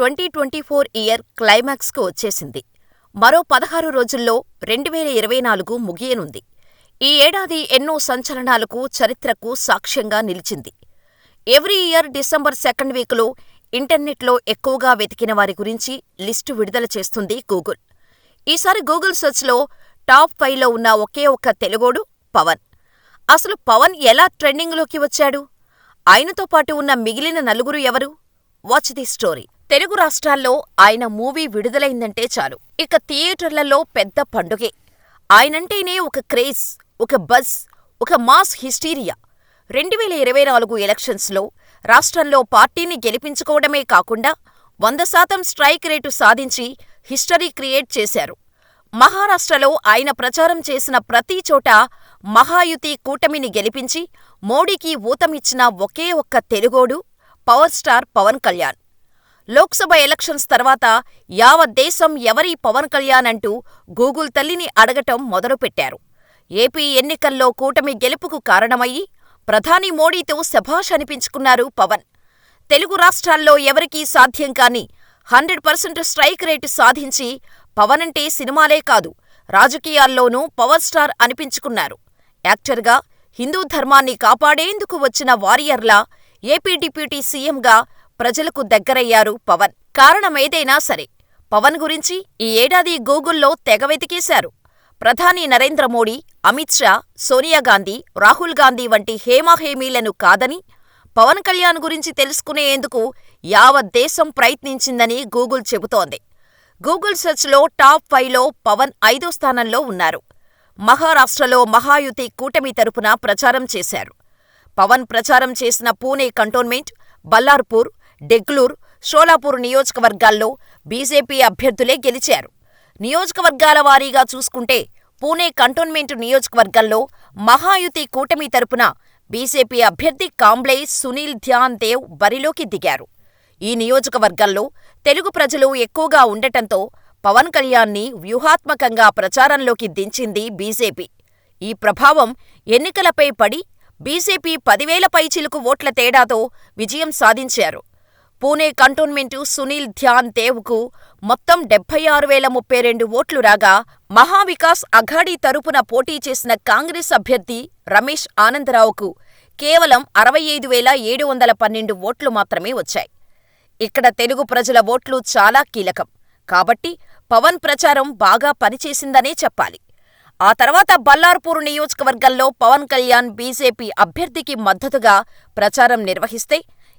2024 year క్లైమాక్స్కు వచ్చేసింది. మరో 16 రోజుల్లో 2024 ముగియనుంది. ఈ ఏడాది ఎన్నో సంచలనాలకు, చరిత్రకు సాక్ష్యంగా నిలిచింది. ఎవ్రీ ఇయర్ డిసెంబర్ 2nd వీక్లో ఇంటర్నెట్లో ఎక్కువగా వెతికిన వారి గురించి లిస్టు విడుదల చేస్తుంది గూగుల్. ఈసారి గూగుల్ సెర్చ్లో టాప్ 5లో ఉన్న ఒకే ఒక్క తెలుగోడు పవన్. అసలు పవన్ ఎలా ట్రెండింగ్లోకి వచ్చాడు? ఆయనతో పాటు ఉన్న మిగిలిన నలుగురు ఎవరు? Watch the story. తెలుగు రాష్ట్రాల్లో ఆయన మూవీ విడుదలైందంటే చాలు, ఇక థియేటర్లలో పెద్ద పండుగే. ఆయనంటేనే ఒక క్రేజ్, ఒక బజ్, ఒక మాస్ హిస్టీరియా. 2024 ఎలక్షన్స్లో రాష్ట్రంలో పార్టీని గెలిపించుకోవడమే కాకుండా 100% స్ట్రైక్ రేటు సాధించి హిస్టరీ క్రియేట్ చేశారు. మహారాష్ట్రలో ఆయన ప్రచారం చేసిన ప్రతి చోట మహాయుతి కూటమిని గెలిపించి మోడీకి ఊతమిచ్చిన ఒకే ఒక్క తెలుగోడు power star Pawan Kalyan. Lok Sabha elections తర్వాత యావత్ దేశం ఎవరీ పవన్ కళ్యాణ్ అంటూ గూగుల్ తల్లిని అడగటం మొదలుపెట్టారు. ఏపీ ఎన్నికల్లో కూటమి గెలుపుకు కారణమయ్యి ప్రధాని మోడీతో శభాష్ అనిపించుకున్నారు పవన్. తెలుగు రాష్ట్రాల్లో ఎవరికీ సాధ్యం కాని 100% స్ట్రైక్ రేటు సాధించి పవనంటే సినిమాలే కాదు, రాజకీయాల్లోనూ పవర్ స్టార్ అనిపించుకున్నారు. యాక్టర్గా, హిందూ ధర్మాన్ని కాపాడేందుకు వచ్చిన వారియర్లా ఏపీ డిప్యూటీ సీఎంగా ప్రజలకు దగ్గరయ్యారు పవన్. కారణమేదైనా సరే, పవన్ గురించి ఈ ఏడాది గూగుల్లో తెగ వెతికేశారు. ప్రధాని నరేంద్ర మోడీ, అమిత్ షా, సోనియా గాంధీ, రాహుల్ గాంధీ వంటి హేమాహేమీలను కాదని పవన్ కళ్యాణ్ గురించి తెలుసుకునేందుకు యావత్ దేశం ప్రయత్నించిందని గూగుల్ చెబుతోంది. గూగుల్ సెర్చ్లో టాప్ 5లో పవన్ 5వ స్థానంలో ఉన్నారు. మహారాష్ట్రలో మహాయుతి కూటమి తరపున ప్రచారం చేశారు. పవన్ ప్రచారం చేసిన పూణే కంటోన్మెంట్, బల్లార్పూర్, డెగ్లూర్, షోలాపూర్ నియోజకవర్గాల్లో బీజేపీ అభ్యర్థులే గెలిచారు. నియోజకవర్గాల వారీగా చూసుకుంటే పూణే కంటోన్మెంట్ నియోజకవర్గంలో మహాయుతి కూటమి తరపున బీజేపీ అభ్యర్థి కాంబ్లే సునీల్ ధ్యాన్ దేవ్ బరిలోకి దిగారు. ఈ నియోజకవర్గంలో తెలుగు ప్రజలు ఎక్కువగా ఉండటంతో పవన్ కళ్యాణ్ని వ్యూహాత్మకంగా ప్రచారంలోకి దించింది బీజేపీ. ఈ ప్రభావం ఎన్నికలపై పడి బీజేపీ 10,000 పైచిలుకు ఓట్ల తేడాతో విజయం సాధించారు. పూణే కంటోన్మెంటు సునీల్ ధ్యాన్ దేవ్కు మొత్తం 76,032 ఓట్లు రాగా, మహావికాస్ అఘాడీ తరపున పోటీ చేసిన కాంగ్రెస్ అభ్యర్థి రమేష్ ఆనందరావుకు కేవలం 65,712 ఓట్లు మాత్రమే వచ్చాయి. ఇక్కడ తెలుగు ప్రజల ఓట్లు చాలా కీలకం కాబట్టి పవన్ ప్రచారం బాగా పనిచేసిందనే చెప్పాలి. ఆ తర్వాత బల్లార్పూర్ నియోజకవర్గంలో పవన్ కళ్యాణ్ బీజేపీ అభ్యర్థికి మద్దతుగా ప్రచారం నిర్వహిస్తే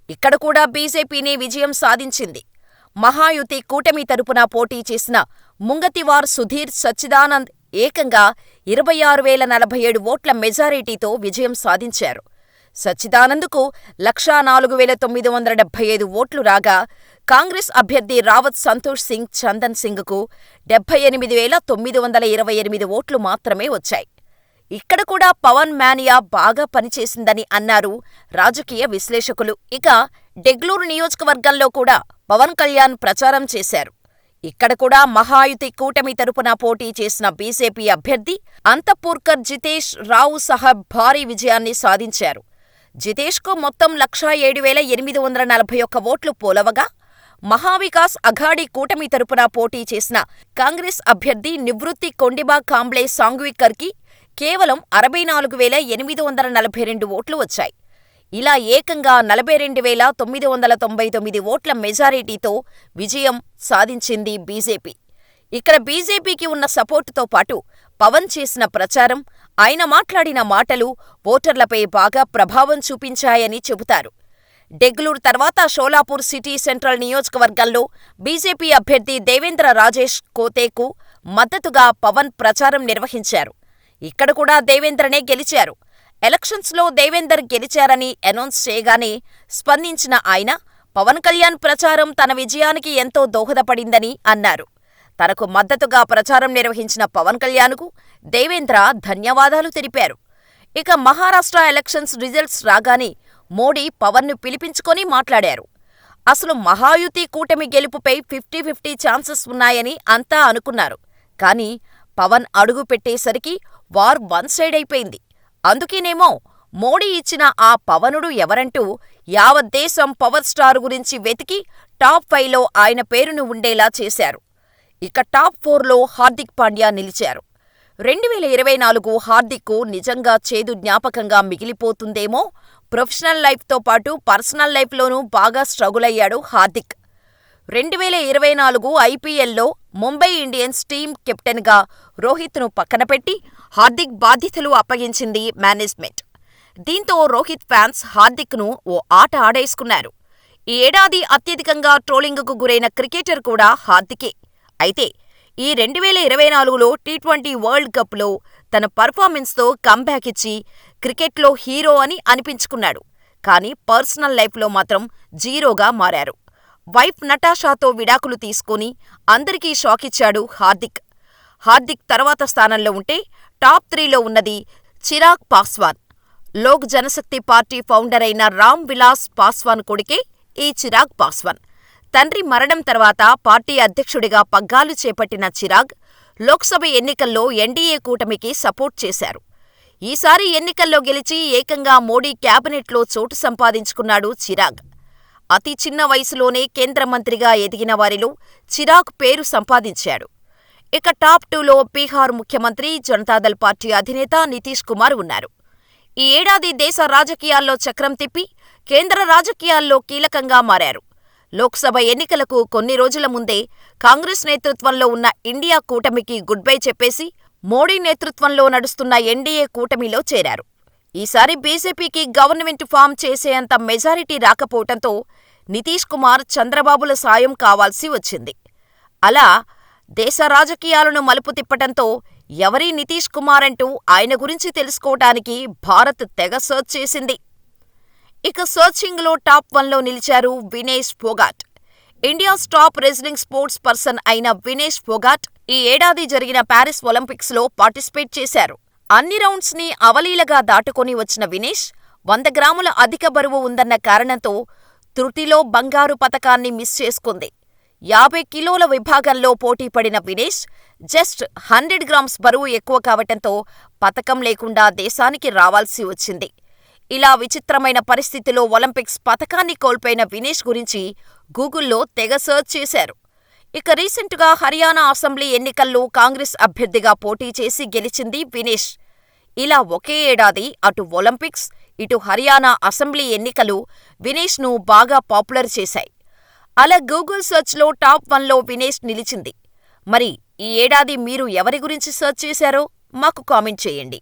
ఇక్కడ కూడా బీజేపీనే విజయం సాధించింది. మహాయుతి కూటమి తరపున పోటీ చేసిన ముంగతివార్ సుధీర్ సచ్చిదానంద్ ఏకంగా 26,047 ఓట్ల మెజారిటీతో విజయం సాధించారు. సచ్చిదానంద్కు 1,04,975 ఓట్లు రాగా, కాంగ్రెస్ అభ్యర్థి రావత్ సంతోష్ సింగ్ చందన్ సింగ్కు 78,928 ఓట్లు మాత్రమే వచ్చాయి. ఇక్కడ కూడా పవన్ మేనియా బాగా పనిచేసిందని అన్నారు రాజకీయ విశ్లేషకులు. ఇక డెగ్లూర్ నియోజకవర్గంలో కూడా పవన్ కళ్యాణ్ ప్రచారం చేశారు. ఇక్కడ కూడా మహాయుతి కూటమి తరపున పోటీ చేసిన బీజేపీ అభ్యర్థి అంతఃపూర్కర్ జితేష్ రావు సాహబ్ భారీ విజయాన్ని సాధించారు. జితేష్కు మొత్తం 107,841 ఓట్లు పోలవగా, మహావికాస్ అఘాడీ కూటమి తరపున పోటీ చేసిన కాంగ్రెస్ అభ్యర్థి నివృత్తి కొండిబా కాంబ్లే సాంగ్వికర్కి కేవలం 64,842 ఓట్లు వచ్చాయి. ఇలా ఏకంగా 42,999 ఓట్ల మెజారిటీతో విజయం సాధించింది బీజేపీ. ఇక్కడ బీజేపీకి ఉన్న సపోర్టుతో పాటు పవన్ చేసిన ప్రచారం, ఆయన మాట్లాడిన మాటలు ఓటర్లపై బాగా ప్రభావం చూపించాయని చెబుతారు. డెగ్లూర్ తర్వాత షోలాపూర్ సిటీ సెంట్రల్ నియోజకవర్గంలో బీజేపీ అభ్యర్థి దేవేంద్ర రాజేష్ కోతేకు మద్దతుగా పవన్ ప్రచారం నిర్వహించారు. ఇక్కడ కూడా దేవేంద్రనే గెలిచారు. ఎలక్షన్స్లో దేవేందర్ గెలిచారని అనౌన్స్ చేయగానే స్పందించిన ఆయన, పవన్ కళ్యాణ్ ప్రచారం తన విజయానికి ఎంతో దోహదపడిందని అన్నారు. తనకు మద్దతుగా ప్రచారం నిర్వహించిన పవన్ కళ్యాణ్కు దేవేంద్ర ధన్యవాదాలు తెలిపారు. ఇక మహారాష్ట్ర ఎలక్షన్స్ రిజల్ట్స్ రాగానే మోడీ పవన్ను పిలిపించుకొని మాట్లాడారు. అసలు మహాయుతి కూటమి గెలుపుపై 50-50 ఛాన్సెస్ ఉన్నాయని అంతా అనుకున్నారు. కానీ పవన్ అడుగు పెట్టేసరికి వార్ వన్ సైడ్ అయిపోయింది. అందుకేనేమో మోడీ ఇచ్చిన ఆ పవనుడు ఎవరంటూ యావత్ దేశం పవర్ స్టార్ గురించి వెతికి టాప్ 5లో ఆయన పేరును ఉండేలా చేశారు. ఇక టాప్ 4లో హార్దిక్ పాండ్యా నిలిచారు. 2024 హార్దిక్కు నిజంగా చేదు జ్ఞాపకంగా మిగిలిపోతుందేమో. ప్రొఫెషనల్ లైఫ్తో పాటు పర్సనల్ లైఫ్లోనూ బాగా స్ట్రగుల్ అయ్యాడు హార్దిక్. 2024 ఐపీఎల్లో ముంబై ఇండియన్స్ టీమ్ కెప్టెన్గా రోహిత్ను పక్కనపెట్టి హార్దిక్ బాధ్యతలు అప్పగించింది మేనేజ్మెంట్. దీంతో రోహిత్ ఫ్యాన్స్ హార్దిక్ను ఓ ఆట ఆడేసుకున్నారు. ఈ ఏడాది అత్యధికంగా ట్రోలింగ్కు గురైన క్రికెటర్ కూడా హార్దికే. అయితే ఈ 2024లో టీ20 వరల్డ్ కప్లో తన పర్ఫార్మెన్స్తో కమ్బ్యాక్ ఇచ్చి క్రికెట్లో హీరో అని అనిపించుకున్నాడు. కానీ పర్సనల్ లైఫ్లో మాత్రం జీరోగా మారారు. వైఫ్ నటాషాతో విడాకులు తీసుకుని అందరికీ షాకిచ్చాడు హార్దిక్. హార్దిక్ తర్వాత స్థానంలో ఉంటే టాప్ 3లో ఉన్నది చిరాగ్ పాస్వాన్. లోక్ జనశక్తి పార్టీ ఫౌండర్ అయిన రామ్ విలాస్ పాస్వాన్ కొడుకే ఈ చిరాగ్ పాస్వాన్. తండ్రి మరణం తర్వాత పార్టీ అధ్యక్షుడిగా పగ్గాలు చేపట్టిన చిరాగ్ లోక్సభ ఎన్నికల్లో ఎన్డీఏ కూటమికి సపోర్ట్ చేశారు. ఈసారి ఎన్నికల్లో గెలిచి ఏకంగా మోడీ క్యాబినెట్లో చోటు సంపాదించుకున్నాడు చిరాగ్. అతి చిన్న వయసులోనే కేంద్ర మంత్రిగా ఎదిగిన వారిలో చిరాగ్ పేరు సంపాదించాడు. ఇక టాప్ 2లో బీహార్ ముఖ్యమంత్రి, జనతాదళ్ పార్టీ అధినేత నితీష్ కుమార్ ఉన్నారు. ఈ ఏడాది దేశ రాజకీయాల్లో చక్రం తిప్పి కేంద్ర రాజకీయాల్లో కీలకంగా మారారు. లోక్సభ ఎన్నికలకు కొన్ని రోజుల ముందే కాంగ్రెస్ నేతృత్వంలో ఉన్న ఇండియా కూటమికి గుడ్ బై చెప్పేసి మోడీ నేతృత్వంలో నడుస్తున్న ఎన్డీఏ కూటమిలో చేరారు. ఈసారి బీజేపీకి గవర్నమెంట్ ఫామ్ చేసేంత మెజారిటీ రాకపోవటంతో నితీష్ కుమార్, చంద్రబాబుల సాయం కావాల్సి వచ్చింది. అలా దేశ రాజకీయాలను మలుపు తిప్పటంతో ఎవరీ నితీష్ కుమార్ అంటూ ఆయన గురించి తెలుసుకోవటానికి భారత్ తెగ సర్చ్ చేసింది. ఇక సర్చింగ్లో టాప్ 1లో నిలిచారు Vinesh Phogat. India's top wrestling sports person అయిన వినేష్ ఫోగాట్ ఈ ఏడాది జరిగిన ప్యారిస్ ఒలింపిక్స్లో పార్టిసిపేట్ చేశారు. అన్ని రౌండ్స్ని అవలీలగా దాటుకొని వచ్చిన వినేష్ 100 గ్రాముల అధిక బరువు ఉందన్న కారణంతో త్రుటిలో బంగారు పతకాన్ని మిస్ చేసుకుంది. 50 కిలోల విభాగంలో పోటీపడిన వినేష్ జస్ట్ 100 గ్రామ్స్ బరువు ఎక్కువ కావటంతో పతకం లేకుండా దేశానికి రావాల్సి వచ్చింది. ఇలా విచిత్రమైన పరిస్థితిలో ఒలింపిక్స్ పతకాన్ని కోల్పోయిన వినేష్ గురించి గూగుల్లో తెగ సర్చ్ చేశారు. ఇక రీసెంట్గా హర్యానా అసెంబ్లీ ఎన్నికల్లో కాంగ్రెస్ అభ్యర్థిగా పోటీ చేసి గెలిచింది వినేష్. ఇలా ఒకే ఏడాది అటు ఒలింపిక్స్, ఇటు హర్యానా అసెంబ్లీ ఎన్నికలు వినేష్ను బాగా పాపులర్ చేశాయి. అలా గూగుల్ సర్చ్లో టాప్ 1లో వినేష్ నిలిచింది. మరి ఈ ఏడాది మీరు ఎవరి గురించి సర్చ్ చేశారో మాకు కామెంట్ చేయండి.